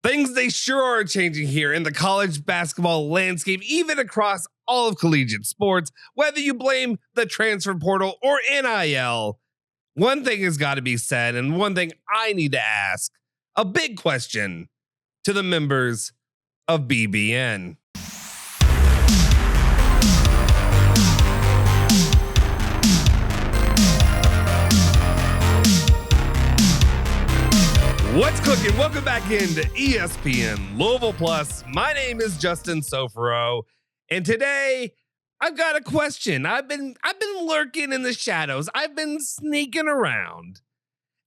Things they sure are changing here in the college basketball landscape, even across all of collegiate sports, whether you blame the transfer portal or NIL. One thing has got to be said, and one thing I need to ask, a big question to the members of BBN. What's cooking? Welcome back into ESPN Louisville Plus. My name is Justin Soforo, and today I've got a question. I've been lurking in the shadows. I've been sneaking around.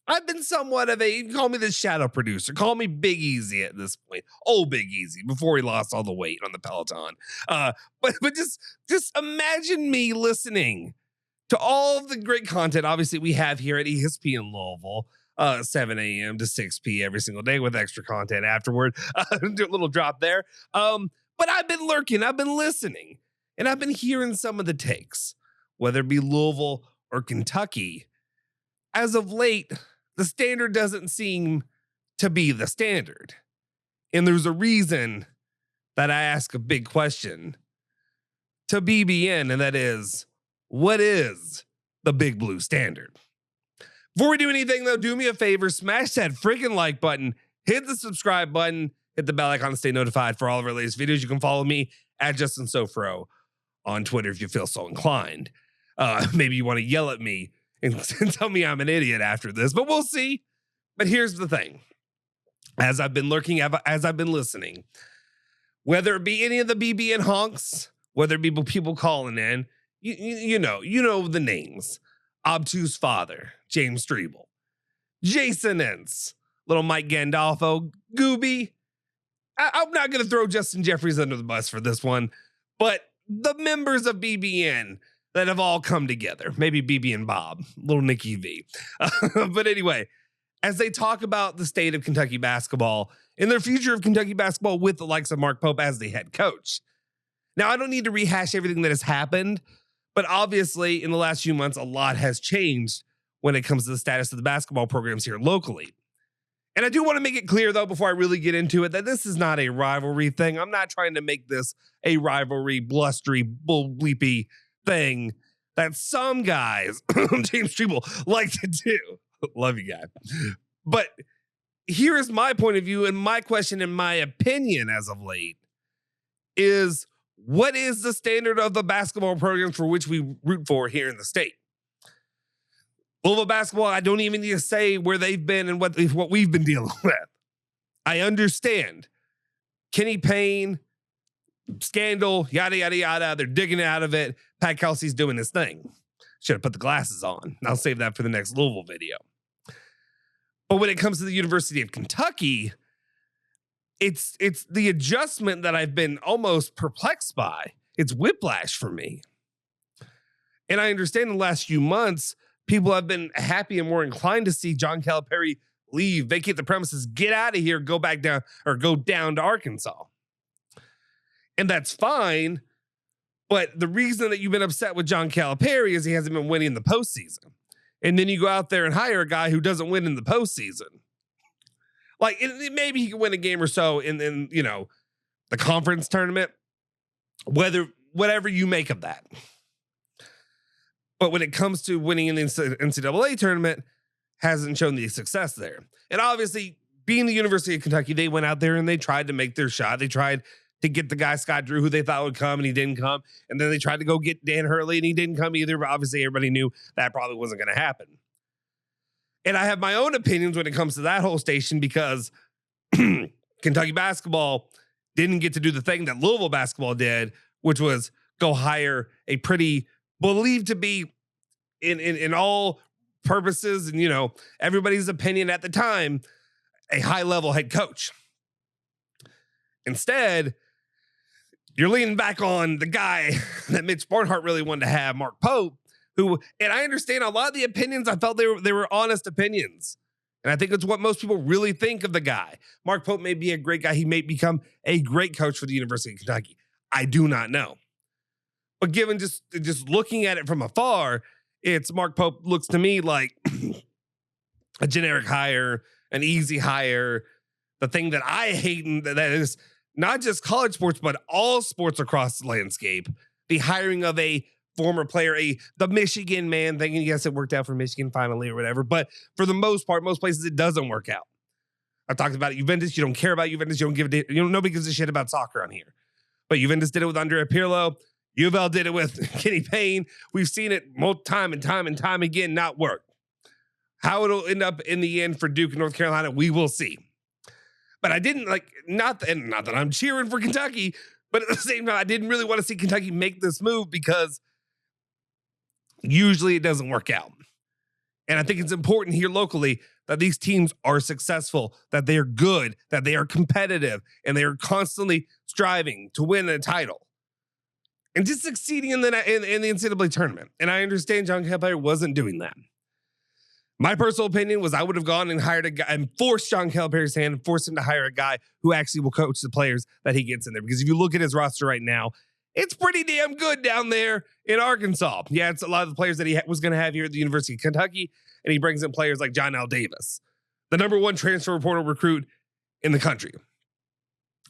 I've been somewhat of a, call me the shadow producer. Call me Big Easy at this point. Old Big Easy before he lost all the weight on the Peloton. But just imagine me listening to all of the great content, obviously, we have here at ESPN Louisville. 7 a.m. to 6 p.m. every single day with extra content afterward. Do a little drop there. But I've been lurking. I've been listening. And I've been hearing some of the takes, whether it be Louisville or Kentucky. As of late, the standard doesn't seem to be the standard. And there's a reason that I ask a big question to BBN, and that is, what is the Big Blue Standard? Before we do anything, though, do me a favor, smash that freaking like button, hit the subscribe button, hit the bell icon to stay notified for all of our latest videos. You can follow me at Justin Soforo on Twitter if you feel so inclined. Maybe you want to yell at me and tell me I'm an idiot after this, but we'll see. But here's the thing. As I've been lurking, as I've been listening, whether it be any of the BBN honks, whether it be people calling in, you know the names. Obtuse Father, James Strebel, Jason Entz, little Mike Gandolfo, Gooby. I'm not going to throw Justin Jeffries under the bus for this one, but the members of BBN that have all come together, maybe BB and Bob, little Nikki V. But anyway, as they talk about the state of Kentucky basketball and their future of Kentucky basketball with the likes of Mark Pope as the head coach. Now, I don't need to rehash everything that has happened, but obviously, in the last few months, a lot has changed when it comes to the status of the basketball programs here locally. And I do want to make it clear, though, before I really get into it, that this is not a rivalry thing. I'm not trying to make this a rivalry, blustery, bull bleepy thing that some guys, James Strebel, like to do. Love you, guy. But here is my point of view, and my question, and my opinion as of late is, what is the standard of the basketball programs for which we root for here in the state? Louisville basketball, I don't even need to say where they've been and what we've been dealing with. I understand. Kenny Payne, scandal, yada, yada, yada. They're digging out of it. Pat Kelsey's doing his thing. Should have put the glasses on. I'll save that for the next Louisville video. But when it comes to the University of Kentucky, it's the adjustment that I've been almost perplexed by. It's whiplash for me. And I understand in the last few months, people have been happy and more inclined to see John Calipari leave, vacate the premises, get out of here, go back down or go down to Arkansas. And that's fine. But the reason that you've been upset with John Calipari is he hasn't been winning the postseason. And then you go out there and hire a guy who doesn't win in the postseason. Like, maybe he can win a game or so in the conference tournament, whatever you make of that. But when it comes to winning in the NCAA tournament, hasn't shown the success there. And obviously, being the University of Kentucky, they went out there and they tried to make their shot. They tried to get the guy Scott Drew, who they thought would come, and he didn't come. And then they tried to go get Dan Hurley, and he didn't come either. But obviously, everybody knew that probably wasn't going to happen. And I have my own opinions when it comes to that whole station because Kentucky basketball didn't get to do the thing that Louisville basketball did, which was go hire a pretty believed to be in all purposes and, everybody's opinion at the time, a high-level head coach. Instead, you're leaning back on the guy that Mitch Barnhart really wanted to have, Mark Pope, who, and I understand a lot of the opinions, I felt they were honest opinions. And I think it's what most people really think of the guy. Mark Pope may be a great guy. He may become a great coach for the University of Kentucky. I do not know. But given just looking at it from afar, it's Mark Pope looks to me like a generic hire, an easy hire, the thing that I hate, and that is not just college sports, but all sports across the landscape, the hiring of a former player, the Michigan man thing. And yes, it worked out for Michigan finally or whatever. But for the most part, most places, it doesn't work out. I talked about it, Juventus. You don't care about Juventus. You don't give a nobody gives a shit about soccer on here. But Juventus did it with Andrea Pirlo. Ville did it with Kenny Payne. We've seen it time and time again not work. How it'll end up in the end for Duke and North Carolina, we will see. But I didn't not that I'm cheering for Kentucky, but at the same time, I didn't really want to see Kentucky make this move because usually it doesn't work out. And I think it's important here locally that these teams are successful, that they are good, that they are competitive, and they are constantly striving to win a title and just succeeding in the NCAA tournament. And I understand John Calipari wasn't doing that. My personal opinion was I would have gone and hired a guy and forced John Calipari's hand and forced him to hire a guy who actually will coach the players that he gets in there. Because if you look at his roster right now, it's pretty damn good down there in Arkansas. Yeah, it's a lot of the players that he was going to have here at the University of Kentucky, and he brings in players like John L. Davis, the #1 transfer portal recruit in the country.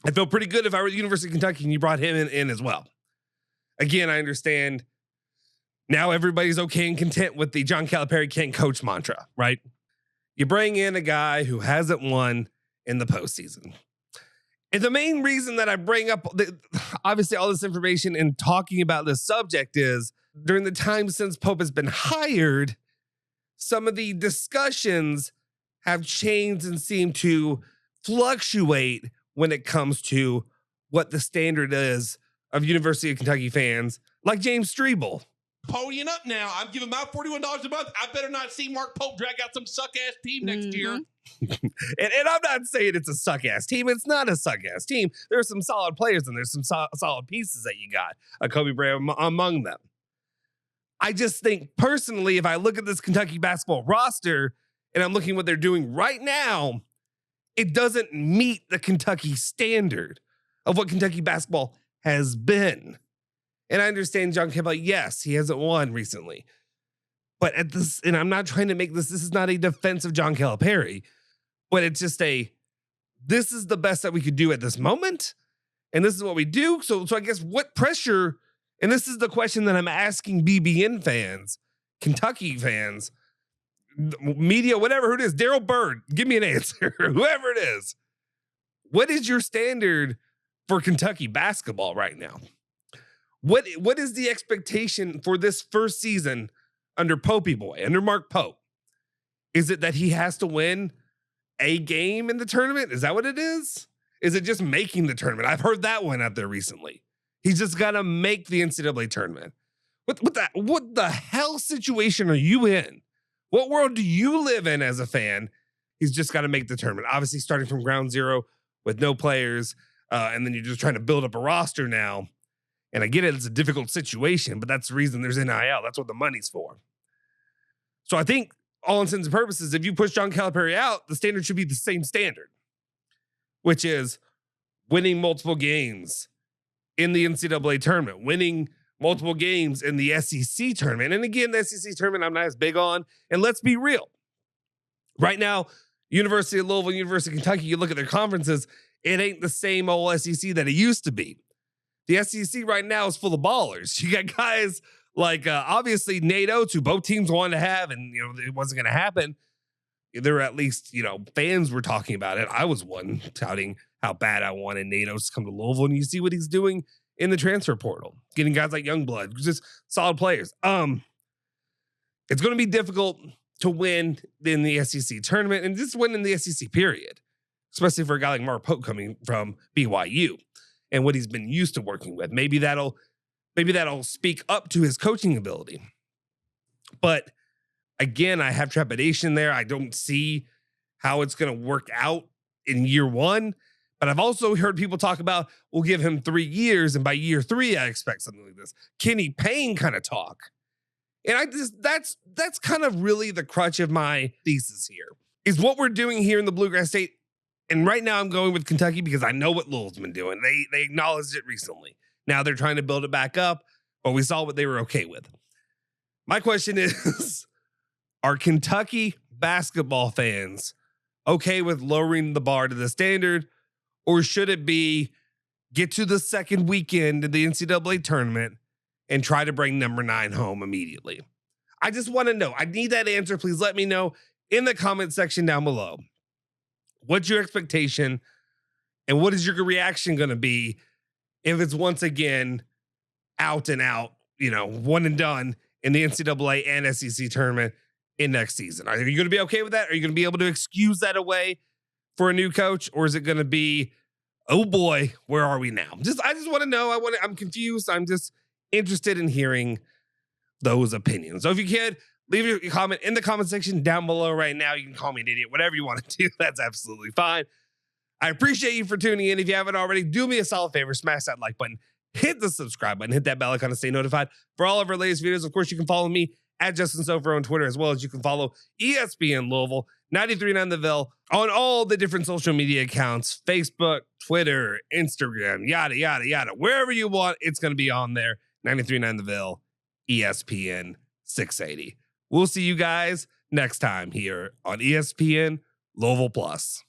I feel pretty good if I were at the University of Kentucky and you brought him in as well. Again, I understand now everybody's okay and content with the John Calipari can't coach mantra, right? You bring in a guy who hasn't won in the postseason. And the main reason that I bring up obviously all this information and talking about this subject is during the time since Pope has been hired, some of the discussions have changed and seem to fluctuate when it comes to what the standard is of University of Kentucky fans like James Strebel. Ponying up now. I'm giving out $41 a month. I better not see Mark Pope drag out some suck-ass team next year. and I'm not saying it's a suck-ass team. It's not a suck-ass team. There's some solid players and there's some solid pieces that you got. Kobe Bryant among them. I just think personally, if I look at this Kentucky basketball roster and I'm looking what they're doing right now, it doesn't meet the Kentucky standard of what Kentucky basketball has been. And I understand John Campbell, yes, he hasn't won recently. But at this, and I'm not trying to make this is not a defense of John Calipari, but it's just this is the best that we could do at this moment. And this is what we do. So I guess what pressure, and this is the question that I'm asking BBN fans, Kentucky fans, media, whatever it is, Daryl Bird, give me an answer, whoever it is. What is your standard for Kentucky basketball right now? What is the expectation for this first season under Popey Boy, under Mark Pope? Is it that he has to win a game in the tournament? Is that what it is? Is it just making the tournament? I've heard that one out there recently. He's just got to make the NCAA tournament. What the hell situation are you in? What world do you live in as a fan? He's just got to make the tournament. Obviously, starting from ground zero with no players, and then you're just trying to build up a roster now. And I get it, it's a difficult situation, but that's the reason there's NIL. That's what the money's for. So I think, all intents and purposes, if you push John Calipari out, the standard should be the same standard, which is winning multiple games in the NCAA tournament, winning multiple games in the SEC tournament. And again, the SEC tournament I'm not as big on. And let's be real. Right now, University of Louisville, University of Kentucky, you look at their conferences, it ain't the same old SEC that it used to be. The SEC right now is full of ballers. You got guys like, obviously, Nate Oates, who both teams wanted to have, and, it wasn't going to happen. There were at least, fans were talking about it. I was one touting how bad I wanted Nate Oates to come to Louisville, and you see what he's doing in the transfer portal, getting guys like Youngblood, just solid players. It's going to be difficult to win in the SEC tournament and just win in the SEC period, especially for a guy like Mark Pope coming from BYU. And what he's been used to working with. Maybe that'll speak up to his coaching ability. But again, I have trepidation there. I don't see how it's going to work out in year one. But I've also heard people talk about, we'll give him 3 years, and by year 3, I expect something like this. Kenny Payne kind of talk. And that's kind of really the crutch of my thesis here, is what we're doing here in the Bluegrass State. And right now I'm going with Kentucky because I know what Louisville's been doing. They acknowledged it recently. Now they're trying to build it back up, but we saw what they were okay with. My question is, are Kentucky basketball fans okay with lowering the bar to the standard? Or should it be get to the second weekend in the NCAA tournament and try to bring number 9 home immediately? I just want to know. I need that answer. Please let me know in the comment section down below. What's your expectation and what is your reaction going to be if it's once again out and out, one and done in the NCAA and SEC tournament in next season? Are you going to be okay with that? Are you going to be able to excuse that away for a new coach? Or is it going to be, oh boy, where are we now? I just want to know. I'm confused. I'm just interested in hearing those opinions. So if you can, leave your comment in the comment section down below right now. You can call me an idiot, whatever you want to do. That's absolutely fine. I appreciate you for tuning in. If you haven't already, do me a solid favor, smash that like button, hit the subscribe button, hit that bell icon to stay notified for all of our latest videos. Of course, you can follow me at Justin Soforo on Twitter, as well as you can follow ESPN Louisville, 93.9 The Ville on all the different social media accounts, Facebook, Twitter, Instagram, yada, yada, yada. Wherever you want, it's going to be on there. 93.9 The Ville, ESPN 680. We'll see you guys next time here on ESPN Louisville Plus.